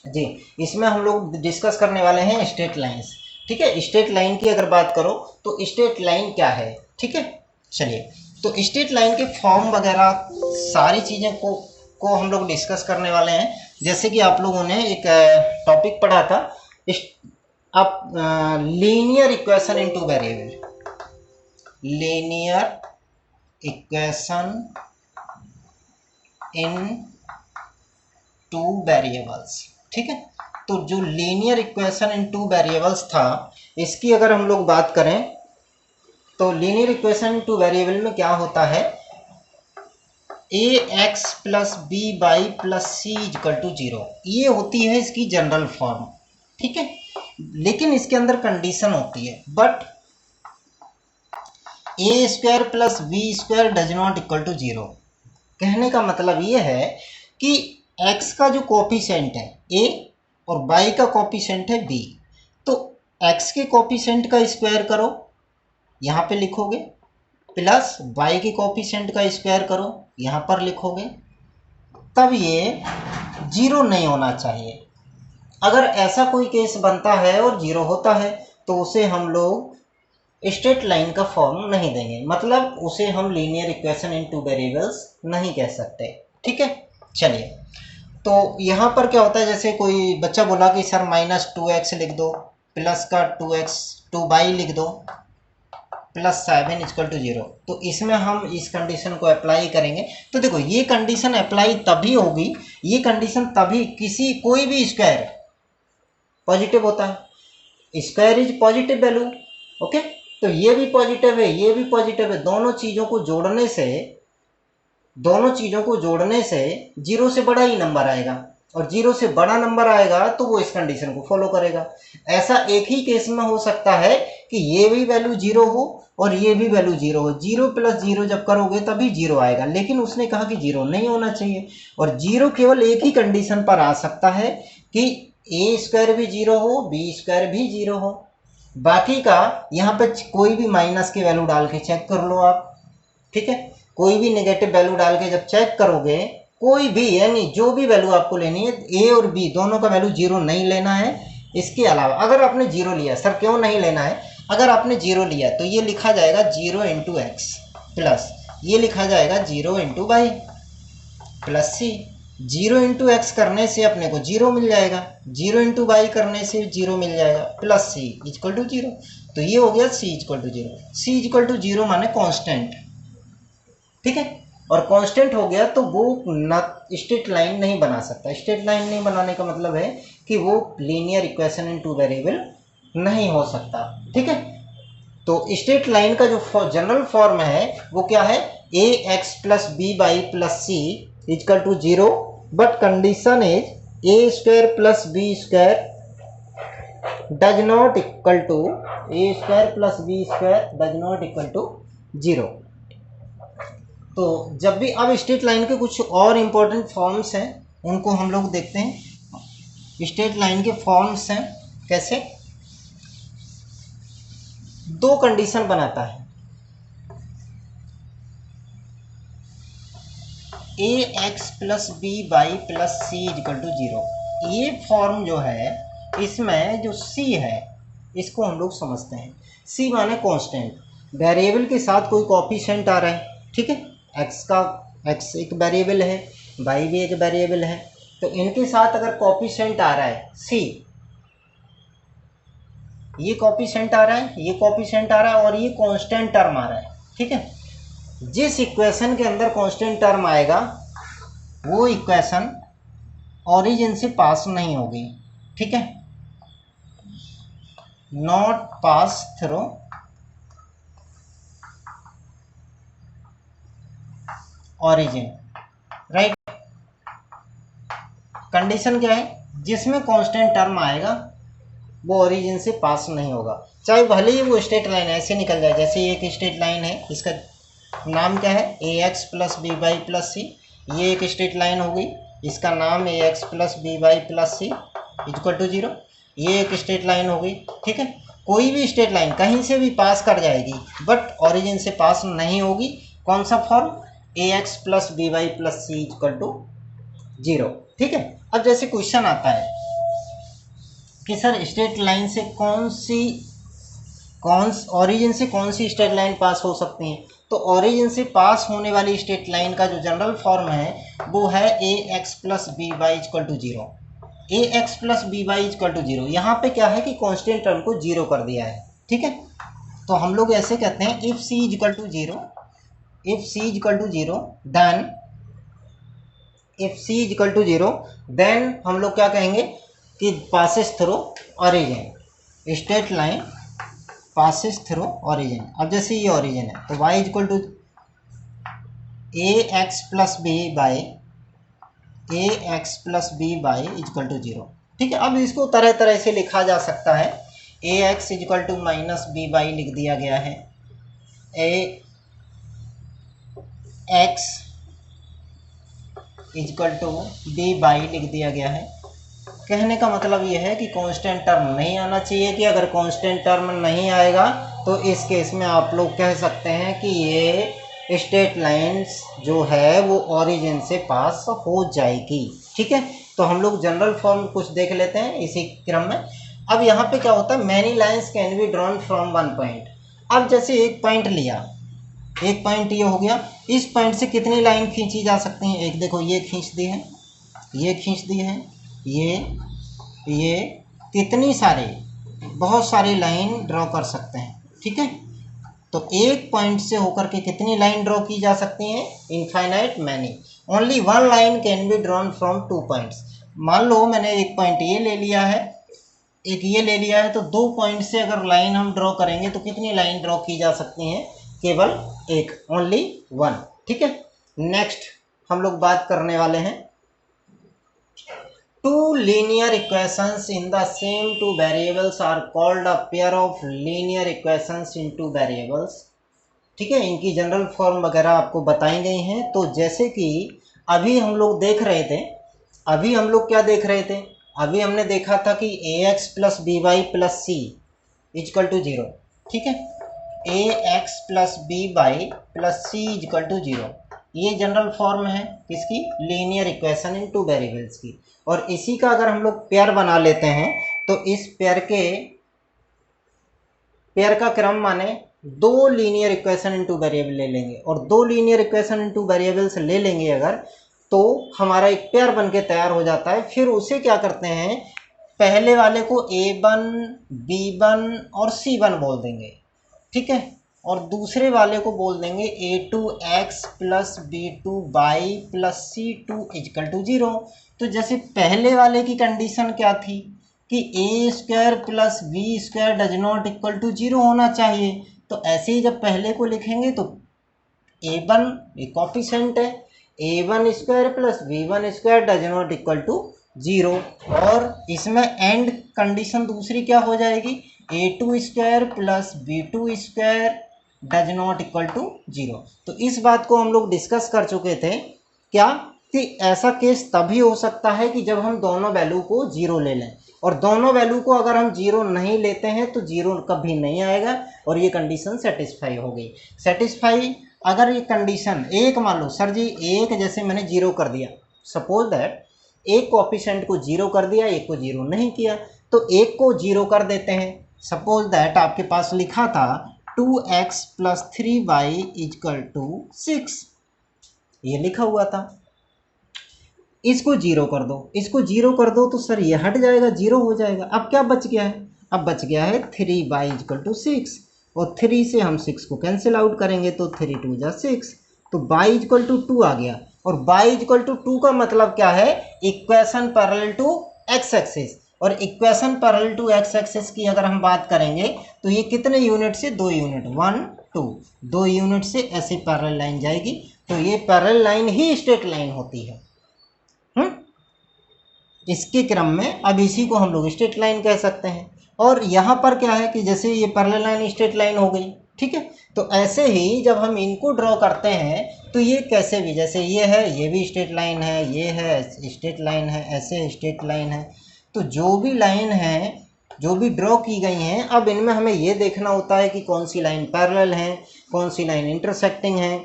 जी, इसमें हम लोग डिस्कस करने वाले हैं स्ट्रेट लाइंस। ठीक है, स्ट्रेट लाइन की अगर बात करो तो स्ट्रेट लाइन क्या है, ठीक है। चलिए, तो स्ट्रेट लाइन के फॉर्म वगैरह सारी चीज़ें को हम लोग डिस्कस करने वाले हैं। जैसे कि आप लोगों ने एक टॉपिक पढ़ा था, आप linear equation in two variable, linear equation in two variables, ठीक है। तो जो linear equation in two variables था, इसकी अगर हम लोग बात करें तो linear equation in two variable में क्या होता है, a x plus B Y plus C equal to 0, ये होती है इसकी जनरल फॉर्म, ठीक है। लेकिन इसके अंदर कंडीशन होती है, but A square plus B square does not equal to 0। कहने का मतलब ये है कि x का जो कोफिशिएंट है a और y का कोफिशिएंट है b, तो x के कोफिशिएंट का स्क्वायर करो, यहाँ पे लिखोगे, प्लस y के कोफिशिएंट का स्क्वायर करो, यहाँ पर लिखोगे, तब ये 0 नहीं होना चाहिए। अगर ऐसा कोई केस बनता है और 0 होता है तो उसे हम लोग स्ट्रेट लाइन का फॉर्म नहीं देंगे, मतलब उसे हम linear equation in two variables नहीं कह सकते, ठीक है। चलिए, तो यहाँ पर क्या होता है, जैसे कोई बच्चा बोला कि सर -2x लिख दो, प्लस का 2y लिख दो, प्लस 7 इक्वल टू 0, तो इसमें हम इस कंडीशन को अप्लाई करेंगे। तो देखो, ये कंडीशन अप्लाई तभी होगी, ये कंडीशन तभी, कोई भी स्क्वायर पॉजिटिव होता है, square is positive value, okay. तो ये भी पॉजिटिव है, ये भी पॉजिटिव है, दोनों चीज़ों को जोड़ने से 0 से बड़ा ही नंबर आएगा, और 0 से बड़ा नंबर आएगा तो वो इस कंडीशन को फॉलो करेगा। ऐसा एक ही केस में हो सकता है कि ये भी वैल्यू 0 हो और ये भी वैल्यू 0 हो, 0 प्लस 0 जब करोगे तभी 0 आएगा, लेकिन उसने कहा कि 0 नहीं होना चाहिए, और 0 केवल एक ही कंडीशन पर आ सकता है कि ए स्क्वायर भी 0 हो, बी स्क्वायर भी 0 हो। बाकी का यहाँ पे कोई भी माइनस की वैल्यू डाल के चेक कर लो आप, ठीक है। कोई भी नेगेटिव वैल्यू डाल के जब चेक करोगे, कोई भी, यानी जो भी वैल्यू आपको लेनी है, ए और बी दोनों का वैल्यू 0 नहीं लेना है। इसके अलावा अगर आपने 0 लिया, सर क्यों नहीं लेना है, अगर आपने 0 लिया तो ये लिखा जाएगा 0 इंटू एक्स, प्लस ये लिखा जाएगा 0 इंटू वाई प्लस सी। 0 इंटू एक्स करने से अपने को 0 मिल जाएगा, 0 इंटू वाई करने से 0 मिल जाएगा, प्लस सी इक्वल टू 0। तो ये हो गया c equal to 0। C equal to 0 माने कांस्टेंट, ठीक है। और कांस्टेंट हो गया तो वो स्ट्रेट लाइन नहीं बना सकता। स्ट्रेट लाइन नहीं बनाने का मतलब है कि वो linear equation in two variable नहीं हो सकता, ठीक है। तो स्ट्रेट लाइन का जो जनरल फॉर्म है वो क्या है, a x plus B Y plus C equal to 0, but condition is a square plus B square does not equal to, a square plus B square does not equal to 0। तो जब भी, अब straight line के कुछ और important forms हैं, उनको हम लोग देखते हैं। स्ट्रेट लाइन के फॉर्म्स हैं कैसे, दो कंडीशन बनाता है, a x plus B Y plus C equal to 0। ये फॉर्म जो है, इसमें जो सी है इसको हम लोग समझते हैं, सी माने कांस्टेंट, वेरिएबल के साथ कोई कोफिशिएंट आ रहा है, ठीक है। एक्स एक वेरिएबल है, वाई भी एक वेरिएबल है, तो इनके साथ अगर कोफिशिएंट आ रहा है सी, ये कोफिशिएंट आ रहा है, ये कोफिशिएंट आ रहा है, और ये कांस्टेंट टर्म आ रहा है, ठीक है। जिस इक्वेशन के अंदर कांस्टेंट टर्म आएगा वो इक्वेशन ओरिजिन से पास नहीं होगी, ठीक है, not pass through origin, right. Condition क्या है, जिसमें कांस्टेंट टर्म आएगा वो ओरिजिन से पास नहीं होगा, चाहे भले ही वो स्ट्रेट लाइन ऐसे निकल जाए। जैसे एक स्ट्रेट लाइन है, इसका नाम क्या है, a x plus B Y plus c, ये एक स्ट्रेट लाइन हो गई, इसका नाम a x plus B Y plus C equal to 0, ये एक स्ट्रेट लाइन हो गई, ठीक है। कोई भी स्ट्रेट लाइन कहीं से भी पास कर जाएगी, बट ओरिजिन से पास नहीं होगी। कौन सा form, A x plus B Y plus C equal to 0, ठीक है। अब जैसे क्वेश्चन आता है कि सर स्ट्रेट लाइन से ओरिजिन से कौन सी स्ट्रेट लाइन पास हो सकती है। तो ओरिजिन से पास होने वाली स्ट्रेट लाइन का जो जनरल फॉर्म है वो है a x plus B y equal to zero. A x plus B y equal to zero, यहाँ पे क्या है कि कांस्टेंट टर्म को जीरो कर दिया है, ठीक है। तो हम लोग ऐसे कहते हैं if C equal to zero, if C equal to zero then, if C equal to zero then हम लोग क्या कहेंगे कि passes through origin, straight line passes through origin. अब जैसे ये ओरिजिन है तो y equal to A x plus B by A x plus B by equal to zero, ठीक है। अब इसको तरह तरह से लिखा जा सकता है। A x equal to minus b by लिख दिया गया है, a x equal to b by लिख दिया गया है। कहने का मतलब ये है कि कांस्टेंट टर्म नहीं आना चाहिए, कि अगर कांस्टेंट टर्म नहीं आएगा तो इस केस में आप लोग कह सकते हैं कि ये स्ट्रेट लाइंस जो है वो ओरिजिन से पास हो जाएगी, ठीक है। तो हम लोग जनरल फॉर्म कुछ देख लेते हैं इसी क्रम में। अब यहाँ पे क्या होता है, many lines can be drawn from one point. अब जैसे एक पॉइंट लिया, एक पॉइंट ये हो गया, इस पॉइंट से कितनी लाइन खींची जा सकती हैं। एक देखो ये खींच दी है, ये खींच दी है, ये कितनी सारे, बहुत सारी लाइन ड्रॉ कर सकते हैं, ठीक है। तो एक पॉइंट से होकर के कितनी लाइन ड्रॉ की जा सकती हैं, infinite many. Only one line can be drawn from two points. मान लो मैंने एक पॉइंट ये ले लिया है, एक ये ले लिया है, तो दो पॉइंट से अगर लाइन हम ड्रॉ करेंगे तो कितनी लाइन ड्रॉ की जा सकती हैं, केवल एक, ओनली वन, ठीक है। नेक्स्ट हम लोग बात करने वाले हैं two linear equations in the same two variables are called a pair of linear equations in two variables, ठीक है। इनकी जनरल फॉर्म वगैरह आपको बताई गई हैं। तो जैसे कि अभी हम लोग देख रहे थे, अभी हम लोग क्या देख रहे थे, अभी हमने देखा था कि a x plus B Y plus C equal to zero, ठीक है। A x plus B Y plus C equal to zero, ये जनरल फॉर्म है किसकी, linear equation in two variables की। और इसी का अगर हम लोग पेयर बना लेते हैं तो इस पेयर का क्रम माने दो linear equation in two variable ले लेंगे, और दो linear equation in two variables ले लेंगे अगर, तो हमारा एक पेयर बन के तैयार हो जाता है। फिर उसे क्या करते हैं, पहले वाले को a1 b1 और c1 बोल देंगे, ठीक है, और दूसरे वाले को बोल देंगे a2x plus b2 y plus c2 equal to zero. तो जैसे पहले वाले की कंडीशन क्या थी कि a square plus B square does not equal to zero होना चाहिए, तो ऐसे ही जब पहले को लिखेंगे तो a1 एक कॉफिशेंट है, a1 square plus b1 square does not equal to zero, और इसमें एंड कंडीशन दूसरी क्या हो जाएगी, a2 square plus b2 square does not equal to zero. तो इस बात को हम लोग डिस्कस कर चुके थे क्या, कि ऐसा केस तभी हो सकता है कि जब हम दोनों वैल्यू को जीरो ले लें, और दोनों वैल्यू को अगर हम जीरो नहीं लेते हैं तो जीरो कभी नहीं आएगा, और ये कंडीशन सेटिस्फाई हो गई। सेटिस्फाई अगर ये कंडीशन एक, मान लो सर जी एक जैसे मैंने जीरो कर दिया, सपोज दैट एक कोएफिशिएंट को जीरो कर दिया, एक को जीरो नहीं किया, तो एक को जीरो कर देते हैं। सपोज दैट आपके पास लिखा था 2x plus 3y equal to 6, ये लिखा हुआ था, इसको जीरो कर दो, इसको जीरो कर दो, तो सर ये हट जाएगा, जीरो हो जाएगा। अब क्या बच गया है, अब बच गया है 3y इक्वल टू 6, और 3 से हम 6 को कैंसिल आउट करेंगे तो 3 2 जा 6, तो y इक्वल टू 2 आ गया। और y इक्वल टू 2 का मतलब क्या है, equation parallel to x axis, और equation parallel to x axis की अगर हम बात करेंगे तो ये कितने यूनिट से, 2 यूनिट, 1 2, 2 यूनिट से ऐसे पैरेलल लाइन जाएगी, तो ये पैरेलल लाइन ही स्ट्रेट लाइन होती है। इसके क्रम में अब इसी को हम लोग स्ट्रेट लाइन कह सकते हैं। और यहाँ पर क्या है कि जैसे ये पैरेलल लाइन स्ट्रेट लाइन हो गई, ठीक है। तो ऐसे ही जब हम इनको ड्रॉ करते हैं तो ये कैसे भी, जैसे ये है, ये भी स्ट्रेट लाइन है, ये है स्ट्रेट लाइन है, ऐसे स्ट्रेट लाइन है। तो जो भी लाइन है, जो भी ड्रॉ की गई हैं, अब इनमें हमें ये देखना होता है कि कौन सी लाइन पैरेलल है, कौन सी लाइन इंटरसेक्टिंग है।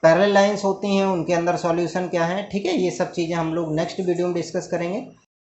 पैरेलल लाइंस होती हैं, उनके अंदर सॉल्यूशन क्या है, ठीक है। ये सब चीज़ें हम लोग नेक्स्ट वीडियो में डिस्कस करेंगे।